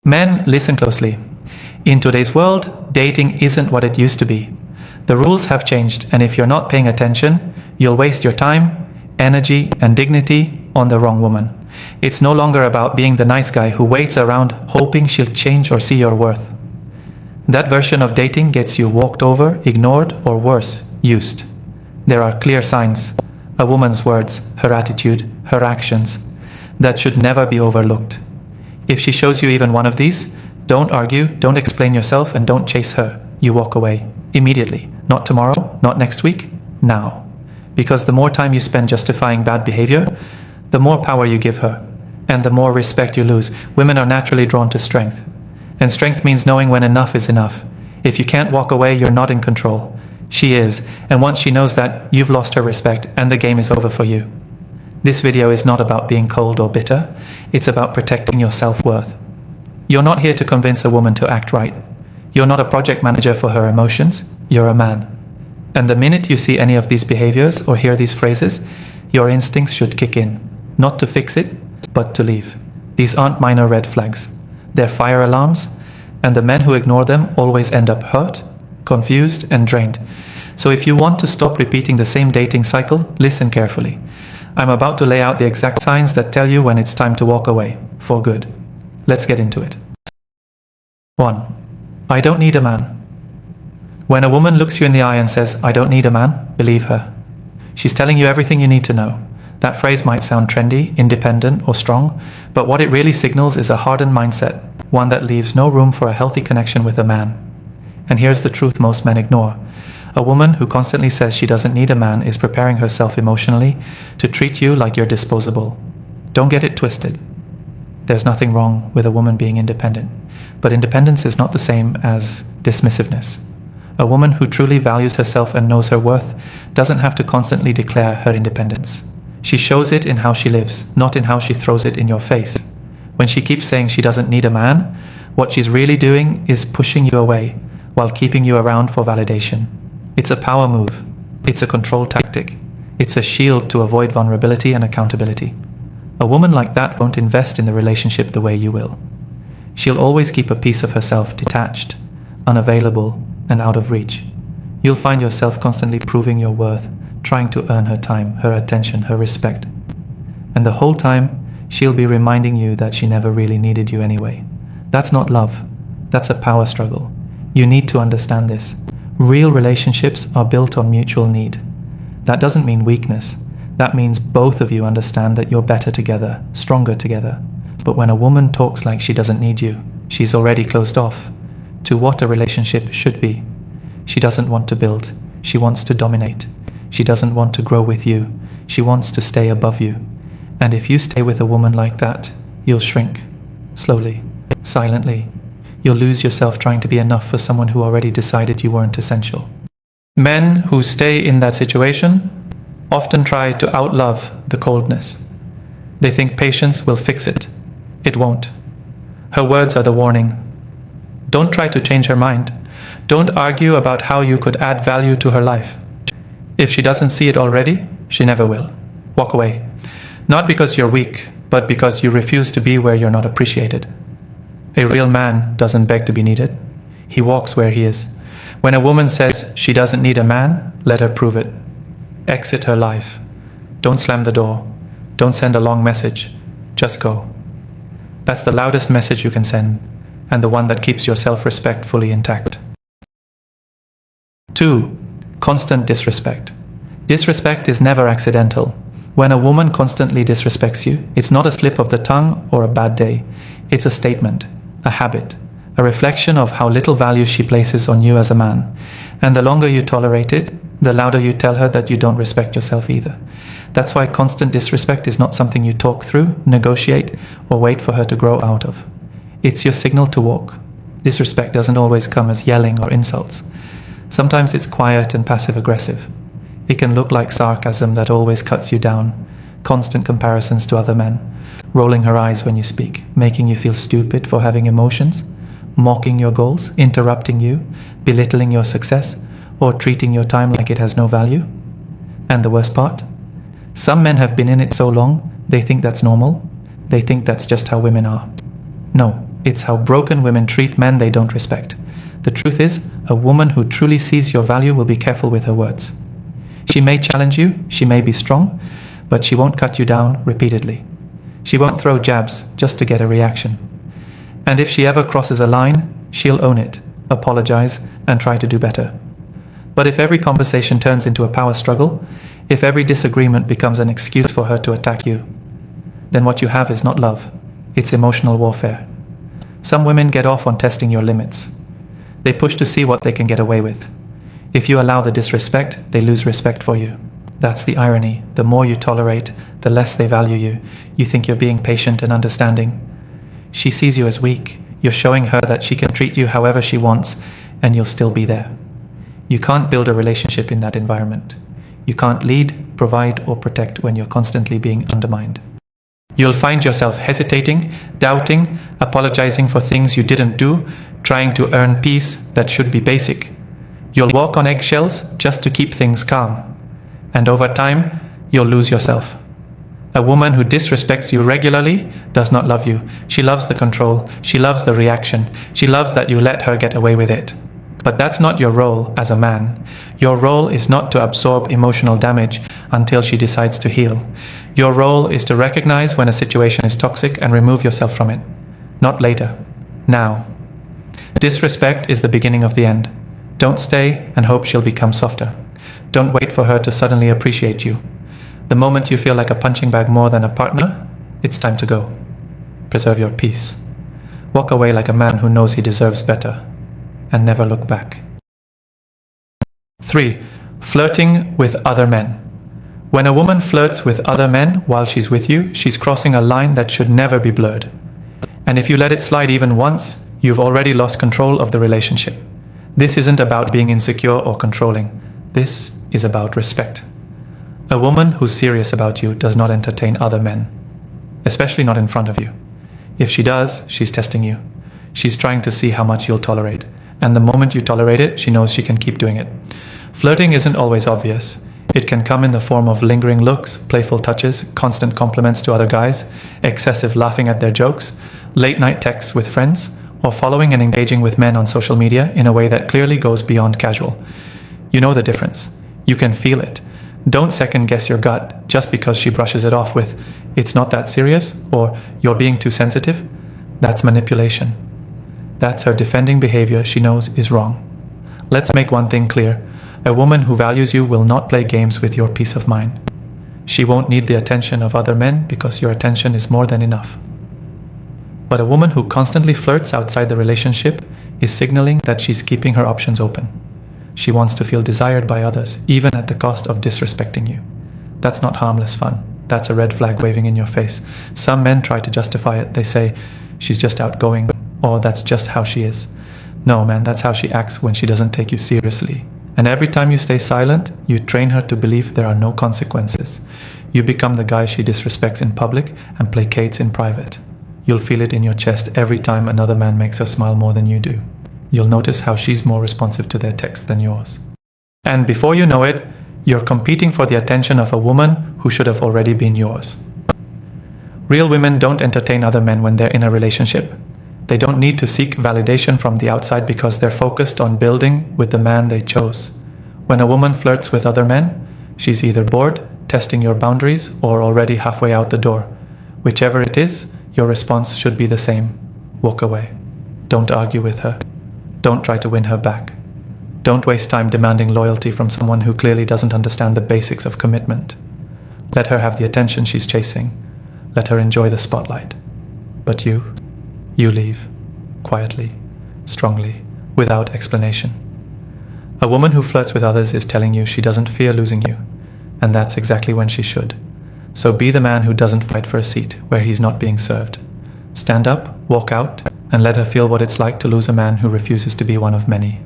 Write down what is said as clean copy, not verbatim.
Men, listen closely. In today's world, dating isn't what it used to be. The rules have changed, and if you're not paying attention, you'll waste your time, energy, and dignity on the wrong woman. It's no longer about being the nice guy who waits around hoping she'll change or see your worth. That version of dating gets you walked over, ignored, or worse, used. There are clear signs: a woman's words, her attitude, her actions, that should never be overlooked. If she shows you even one of these, don't argue, don't explain yourself, and don't chase her. You walk away. Immediately. Not tomorrow, not next week, now. Because the more time you spend justifying bad behavior, the more power you give her, and the more respect you lose. Women are naturally drawn to strength. And strength means knowing when enough is enough. If you can't walk away, you're not in control. She is, and once she knows that, you've lost her respect, and the game is over for you. This video is not about being cold or bitter. It's about protecting your self-worth. You're not here to convince a woman to act right. You're not a project manager for her emotions. You're a man. And the minute you see any of these behaviors or hear these phrases, your instincts should kick in. Not to fix it, but to leave. These aren't minor red flags. They're fire alarms, and the men who ignore them always end up hurt, confused, and drained. So if you want to stop repeating the same dating cycle, listen carefully. I'm about to lay out the exact signs that tell you when it's time to walk away, for good. Let's get into it. 1. I don't need a man. When a woman looks you in the eye and says, I don't need a man, believe her. She's telling you everything you need to know. That phrase might sound trendy, independent, or strong, but what it really signals is a hardened mindset, one that leaves no room for a healthy connection with a man. And here's the truth most men ignore. A woman who constantly says she doesn't need a man is preparing herself emotionally to treat you like you're disposable. Don't get it twisted. There's nothing wrong with a woman being independent, but independence is not the same as dismissiveness. A woman who truly values herself and knows her worth doesn't have to constantly declare her independence. She shows it in how she lives, not in how she throws it in your face. When she keeps saying she doesn't need a man, what she's really doing is pushing you away while keeping you around for validation. It's a power move. It's a control tactic. It's a shield to avoid vulnerability and accountability. A woman like that won't invest in the relationship the way you will. She'll always keep a piece of herself detached, unavailable, and out of reach. You'll find yourself constantly proving your worth, trying to earn her time, her attention, her respect. And the whole time, she'll be reminding you that she never really needed you anyway. That's not love. That's a power struggle. You need to understand this. Real relationships are built on mutual need. That doesn't mean weakness. That means both of you understand that you're better together, stronger together. But when a woman talks like she doesn't need you, she's already closed off to what a relationship should be. She doesn't want to build. She wants to dominate. She doesn't want to grow with you. She wants to stay above you. And if you stay with a woman like that, you'll shrink. Slowly, silently. You'll lose yourself trying to be enough for someone who already decided you weren't essential. Men who stay in that situation often try to outlove the coldness. They think patience will fix it. It won't. Her words are the warning. Don't try to change her mind. Don't argue about how you could add value to her life. If she doesn't see it already, she never will. Walk away. Not because you're weak, but because you refuse to be where you're not appreciated. A real man doesn't beg to be needed. He walks where he is. When a woman says she doesn't need a man, let her prove it. Exit her life. Don't slam the door. Don't send a long message. Just go. That's the loudest message you can send, and the one that keeps your self-respect fully intact. 2. Constant disrespect. Disrespect is never accidental. When a woman constantly disrespects you, it's not a slip of the tongue or a bad day. It's a statement, a habit, a reflection of how little value she places on you as a man. And the longer you tolerate it, the louder you tell her that you don't respect yourself either. That's why constant disrespect is not something you talk through, negotiate, or wait for her to grow out of. It's your signal to walk. Disrespect doesn't always come as yelling or insults. Sometimes it's quiet and passive-aggressive. It can look like sarcasm that always cuts you down, constant comparisons to other men, rolling her eyes when you speak, making you feel stupid for having emotions, mocking your goals, interrupting you, belittling your success, or treating your time like it has no value. And the worst part? Some men have been in it so long, they think that's normal. They think that's just how women are. No, It's how broken women treat men they don't respect. The truth is, a woman who truly sees your value will be careful with her words. She may challenge you, she may be strong, but she won't cut you down repeatedly. She won't throw jabs just to get a reaction. And if she ever crosses a line, she'll own it, apologize, and try to do better. But if every conversation turns into a power struggle, if every disagreement becomes an excuse for her to attack you, then what you have is not love, it's emotional warfare. Some women get off on testing your limits. They push to see what they can get away with. If you allow the disrespect, they lose respect for you. That's the irony. The more you tolerate, the less they value you. You think you're being patient and understanding. She sees you as weak. You're showing her that she can treat you however she wants, and you'll still be there. You can't build a relationship in that environment. You can't lead, provide, or protect when you're constantly being undermined. You'll find yourself hesitating, doubting, apologizing for things you didn't do, trying to earn peace that should be basic. You'll walk on eggshells just to keep things calm. And over time, you'll lose yourself. A woman who disrespects you regularly does not love you. She loves the control. She loves the reaction. She loves that you let her get away with it. But that's not your role as a man. Your role is not to absorb emotional damage until she decides to heal. Your role is to recognize when a situation is toxic and remove yourself from it. Not later. Now. Disrespect is the beginning of the end. Don't stay and hope she'll become softer. Don't wait for her to suddenly appreciate you. The moment you feel like a punching bag more than a partner, it's time to go. Preserve your peace. Walk away like a man who knows he deserves better. And never look back. 3. Flirting with other men. When a woman flirts with other men while she's with you, she's crossing a line that should never be blurred. And if you let it slide even once, you've already lost control of the relationship. This isn't about being insecure or controlling. This is about respect. A woman who's serious about you does not entertain other men, especially not in front of you. If she does, she's testing you. She's trying to see how much you'll tolerate. And the moment you tolerate it, she knows she can keep doing it. Flirting isn't always obvious. It can come in the form of lingering looks, playful touches, constant compliments to other guys, excessive laughing at their jokes, late-night texts with friends, or following and engaging with men on social media in a way that clearly goes beyond casual. You know the difference. You can feel it. Don't second-guess your gut just because she brushes it off with, "It's not that serious," or "You're being too sensitive." That's manipulation. That's her defending behavior she knows is wrong. Let's make one thing clear. A woman who values you will not play games with your peace of mind. She won't need the attention of other men because your attention is more than enough. But a woman who constantly flirts outside the relationship is signaling that she's keeping her options open. She wants to feel desired by others, even at the cost of disrespecting you. That's not harmless fun. That's a red flag waving in your face. Some men try to justify it. They say, "She's just outgoing," or "That's just how she is." No, man, that's how she acts when she doesn't take you seriously. And every time you stay silent, you train her to believe there are no consequences. You become the guy she disrespects in public and placates in private. You'll feel it in your chest every time another man makes her smile more than you do. You'll notice how she's more responsive to their texts than yours. And before you know it, you're competing for the attention of a woman who should have already been yours. Real women don't entertain other men when they're in a relationship. They don't need to seek validation from the outside because they're focused on building with the man they chose. When a woman flirts with other men, she's either bored, testing your boundaries, or already halfway out the door. Whichever it is, your response should be the same. Walk away. Don't argue with her. Don't try to win her back. Don't waste time demanding loyalty from someone who clearly doesn't understand the basics of commitment. Let her have the attention she's chasing. Let her enjoy the spotlight. But you leave, quietly, strongly, without explanation. A woman who flirts with others is telling you she doesn't fear losing you, and that's exactly when she should. So be the man who doesn't fight for a seat where he's not being served. Stand up, walk out, and let her feel what it's like to lose a man who refuses to be one of many.